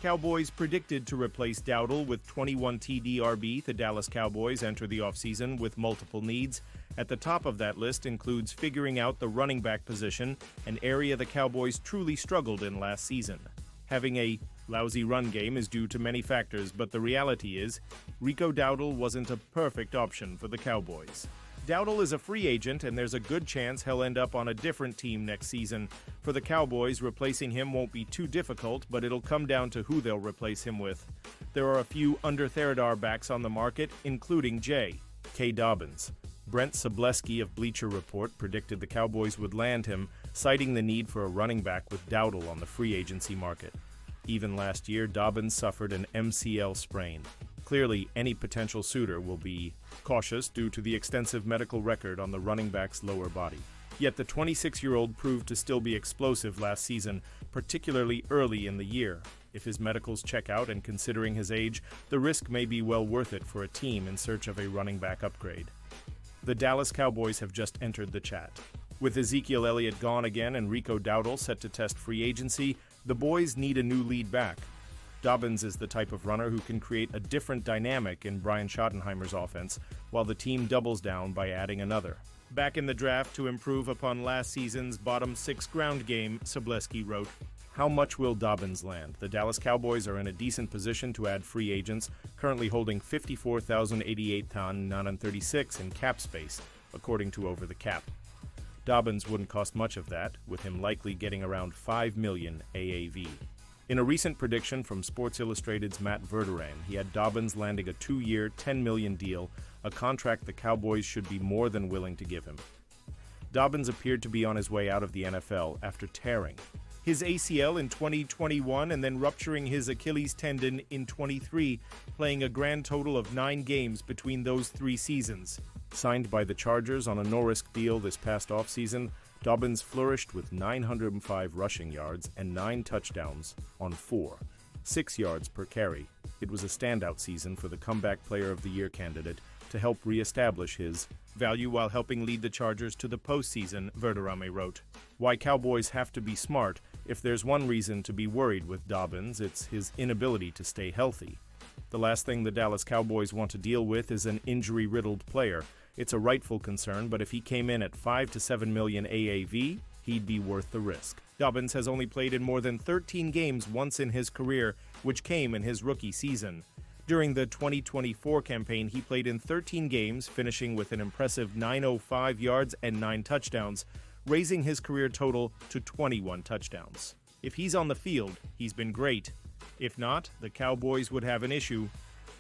Cowboys predicted to replace Dowdle with 21 TDRB. The Dallas Cowboys enter the offseason with multiple needs. At the top of that list includes figuring out the running back position, an area the Cowboys truly struggled in last season. Having a lousy run game is due to many factors, but the reality is, Rico Dowdle wasn't a perfect option for the Cowboys. Dowdle is a free agent, and there's a good chance he'll end up on a different team next season. For the Cowboys, replacing him won't be too difficult, but it'll come down to who they'll replace him with. There are a few under-Theradar backs on the market, including J.K. Dobbins. Brent Sobleski of Bleacher Report predicted the Cowboys would land him, citing the need for a running back with Dowdle on the free agency market. Even last year, Dobbins suffered an MCL sprain. Clearly, any potential suitor will be cautious due to the extensive medical record on the running back's lower body. Yet the 26-year-old proved to still be explosive last season, particularly early in the year. If his medicals check out and considering his age, the risk may be well worth it for a team in search of a running back upgrade. The Dallas Cowboys have just entered the chat. With Ezekiel Elliott gone again and Rico Dowdle set to test free agency, the boys need a new lead back. Dobbins is the type of runner who can create a different dynamic in Brian Schottenheimer's offense, while the team doubles down by adding another. Back in the draft to improve upon last season's bottom six ground game, Sobleski wrote, "How much will Dobbins land? The Dallas Cowboys are in a decent position to add free agents, currently holding $54,088,936 in cap space, according to Over the Cap. Dobbins wouldn't cost much of that, with him likely getting around $5 million AAV. In a recent prediction from Sports Illustrated's Matt Verderan, he had Dobbins landing a 2-year, $10 million deal, a contract the Cowboys should be more than willing to give him. Dobbins appeared to be on his way out of the NFL after tearing his ACL in 2021 and then rupturing his Achilles tendon in 23, playing a grand total of 9 games between those 3 seasons. Signed by the Chargers on a no-risk deal this past offseason, Dobbins flourished with 905 rushing yards and 9 touchdowns on 6 yards per carry. It was a standout season for the Comeback Player of the Year candidate to help re-establish his value while helping lead the Chargers to the postseason, Verderame wrote. Why Cowboys have to be smart. If there's one reason to be worried with Dobbins, it's his inability to stay healthy. The last thing the Dallas Cowboys want to deal with is an injury-riddled player. It's a rightful concern, but if he came in at $5 to $7 million AAV, he'd be worth the risk. Dobbins has only played in more than 13 games once in his career, which came in his rookie season. During the 2024 campaign, he played in 13 games, finishing with an impressive 905 yards and 9 touchdowns, raising his career total to 21 touchdowns. If he's on the field, he's been great. If not, the Cowboys would have an issue.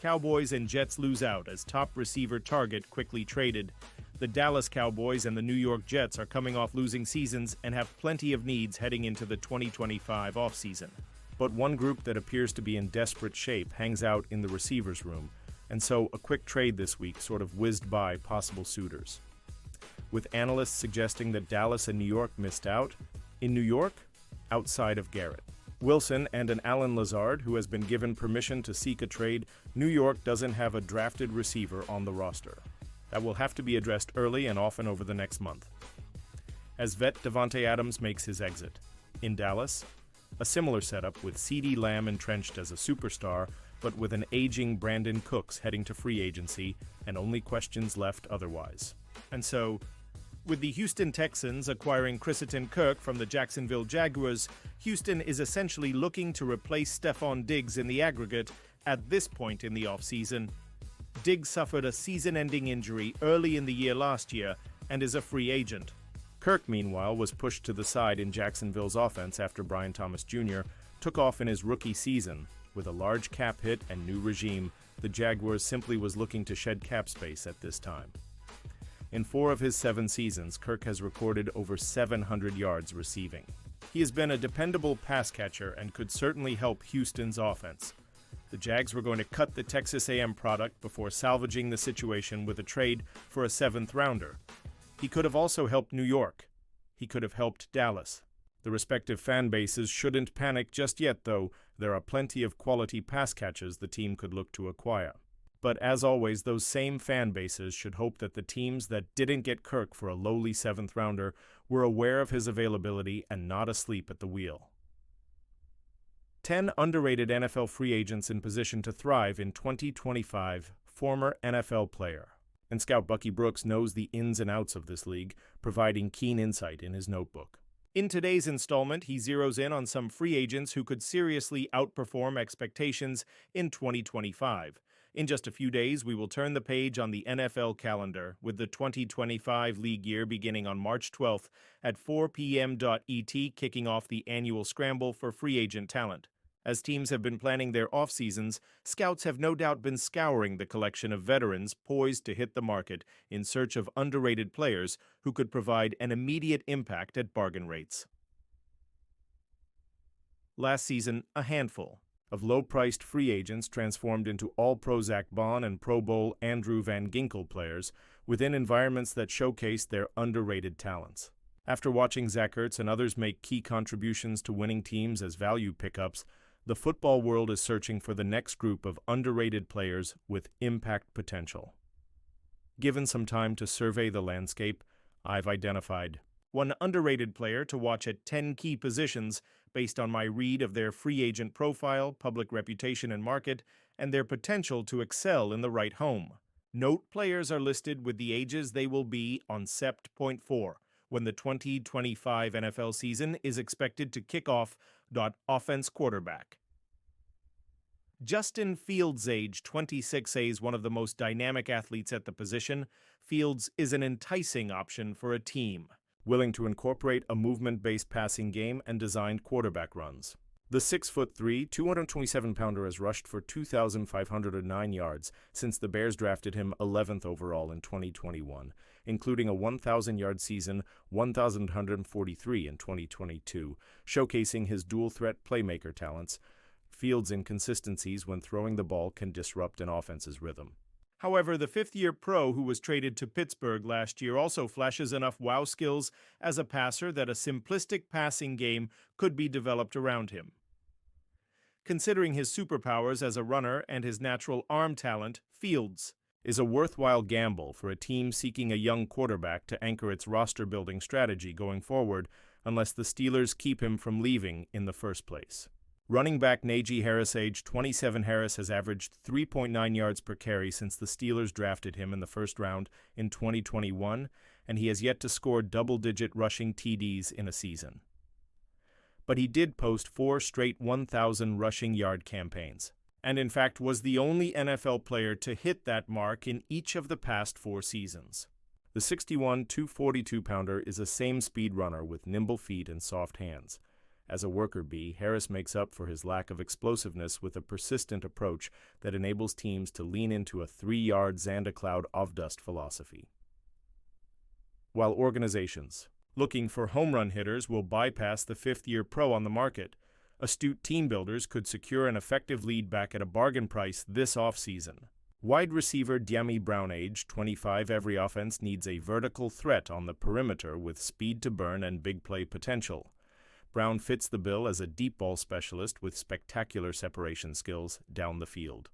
Cowboys and Jets lose out as top receiver Target quickly traded. The Dallas Cowboys and the New York Jets are coming off losing seasons and have plenty of needs heading into the 2025 offseason. But one group that appears to be in desperate shape hangs out in the receivers room, and so a quick trade this week sort of whizzed by possible suitors. With analysts suggesting that Dallas and New York missed out, in New York, outside of Garrett Wilson and an Alan Lazard, who has been given permission to seek a trade, New York doesn't have a drafted receiver on the roster. That will have to be addressed early and often over the next month. As vet Davante Adams makes his exit. In Dallas, a similar setup with CeeDee Lamb entrenched as a superstar, but with an aging Brandon Cooks heading to free agency and only questions left otherwise. And so, with the Houston Texans acquiring Christian Kirk from the Jacksonville Jaguars, Houston is essentially looking to replace Stephon Diggs in the aggregate at this point in the offseason. Diggs suffered a season-ending injury early in the year last year and is a free agent. Kirk, meanwhile, was pushed to the side in Jacksonville's offense after Brian Thomas Jr. took off in his rookie season. With a large cap hit and new regime, the Jaguars simply was looking to shed cap space at this time. In 4 of his 7 seasons, Kirk has recorded over 700 yards receiving. He has been a dependable pass catcher and could certainly help Houston's offense. The Jags were going to cut the Texas A&M product before salvaging the situation with a trade for a 7th rounder. He could have also helped New York. He could have helped Dallas. The respective fan bases shouldn't panic just yet, though. There are plenty of quality pass catchers the team could look to acquire. But as always, those same fan bases should hope that the teams that didn't get Kirk for a lowly 7th rounder were aware of his availability and not asleep at the wheel. 10 underrated NFL free agents in position to thrive in 2025, former NFL player. And scout Bucky Brooks knows the ins and outs of this league, providing keen insight in his notebook. In today's installment, he zeroes in on some free agents who could seriously outperform expectations in 2025. In just a few days, we will turn the page on the NFL calendar, with the 2025 league year beginning on March 12th at 4 p.m. ET, kicking off the annual scramble for free agent talent. As teams have been planning their off-seasons, scouts have no doubt been scouring the collection of veterans poised to hit the market in search of underrated players who could provide an immediate impact at bargain rates. Last season, a handful of low-priced free agents transformed into All-Pro Zach Bond and Pro Bowl Andrew Van Ginkel players within environments that showcased their underrated talents. After watching Zach Ertz and others make key contributions to winning teams as value pickups, the football world is searching for the next group of underrated players with impact potential. Given some time to survey the landscape, I've identified one underrated player to watch at 10 key positions based on my read of their free agent profile, public reputation and market, and their potential to excel in the right home. Note players are listed with the ages they will be on Sept.4, when the 2025 NFL season is expected to kick off. Offense quarterback. Justin Fields, age 26A, is one of the most dynamic athletes at the position. Fields is an enticing option for a team willing to incorporate a movement-based passing game and designed quarterback runs. The 6'3", 227-pounder has rushed for 2,509 yards since the Bears drafted him 11th overall in 2021, including a 1,000-yard season, 1,143 in 2022, showcasing his dual-threat playmaker talents. Fields' inconsistencies when throwing the ball can disrupt an offense's rhythm. However, the fifth-year pro who was traded to Pittsburgh last year also flashes enough wow skills as a passer that a simplistic passing game could be developed around him. Considering his superpowers as a runner and his natural arm talent, Fields is a worthwhile gamble for a team seeking a young quarterback to anchor its roster-building strategy going forward, unless the Steelers keep him from leaving in the first place. Running back Najee Harris, age 27, Harris has averaged 3.9 yards per carry since the Steelers drafted him in the first round in 2021, and he has yet to score double-digit rushing TDs in a season. But he did post 4 straight 1,000 rushing yard campaigns, and in fact was the only NFL player to hit that mark in each of the past 4 seasons. The 6'1", 242-pounder is a same-speed runner with nimble feet and soft hands. As a worker bee, Harris makes up for his lack of explosiveness with a persistent approach that enables teams to lean into a 3-yard Xander Cloud of dust philosophy. While organizations looking for home run hitters will bypass the fifth-year pro on the market, astute team builders could secure an effective lead back at a bargain price this offseason. Wide receiver Dyami Brown, age 25, every offense needs a vertical threat on the perimeter with speed to burn and big play potential. Brown fits the bill as a deep ball specialist with spectacular separation skills down the field.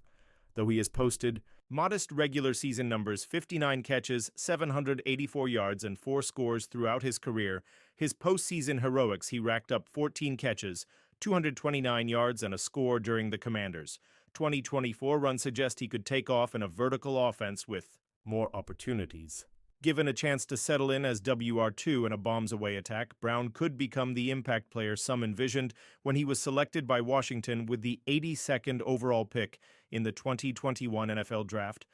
Though he has posted modest regular season numbers, 59 catches, 784 yards, and 4 scores throughout his career, his postseason heroics he racked up 14 catches, 229 yards, and a score during the Commanders. 2024 runs suggest he could take off in a vertical offense with more opportunities. Given a chance to settle in as WR2 in a bombs-away attack, Brown could become the impact player some envisioned when he was selected by Washington with the 82nd overall pick in the 2021 NFL Draft.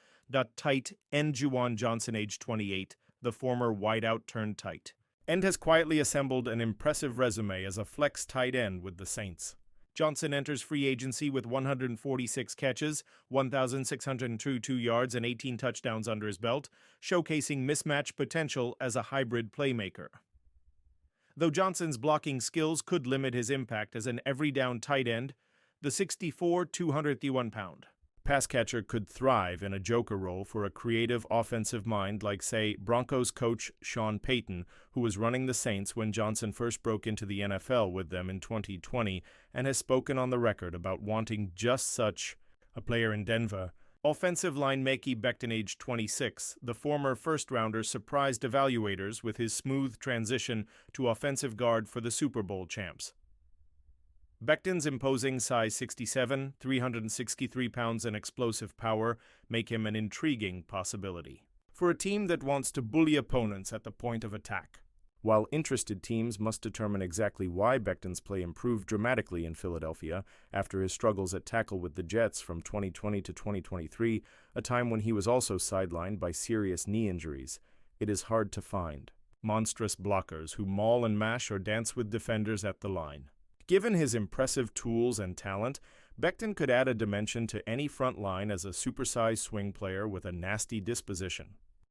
Tight end Juwan Johnson, age 28, the former wideout turned tight, and has quietly assembled an impressive resume as a flex tight end with the Saints. Johnson enters free agency with 146 catches, 1,602 yards, and 18 touchdowns under his belt, showcasing mismatch potential as a hybrid playmaker. Though Johnson's blocking skills could limit his impact as an every-down tight end, the 6'4", 231-pound pass catcher could thrive in a joker role for a creative offensive mind like, say, Broncos coach Sean Payton, who was running the Saints when Johnson first broke into the NFL with them in 2020 and has spoken on the record about wanting just such a player in Denver. Offensive line Mekhi Becton, age 26, the former first-rounder, surprised evaluators with his smooth transition to offensive guard for the Super Bowl champs. Becton's imposing size 67, 363 pounds and explosive power make him an intriguing possibility for a team that wants to bully opponents at the point of attack. While interested teams must determine exactly why Becton's play improved dramatically in Philadelphia after his struggles at tackle with the Jets from 2020 to 2023, a time when he was also sidelined by serious knee injuries, it is hard to find monstrous blockers who maul and mash or dance with defenders at the line. Given his impressive tools and talent, Becton could add a dimension to any front line as a supersized swing player with a nasty disposition.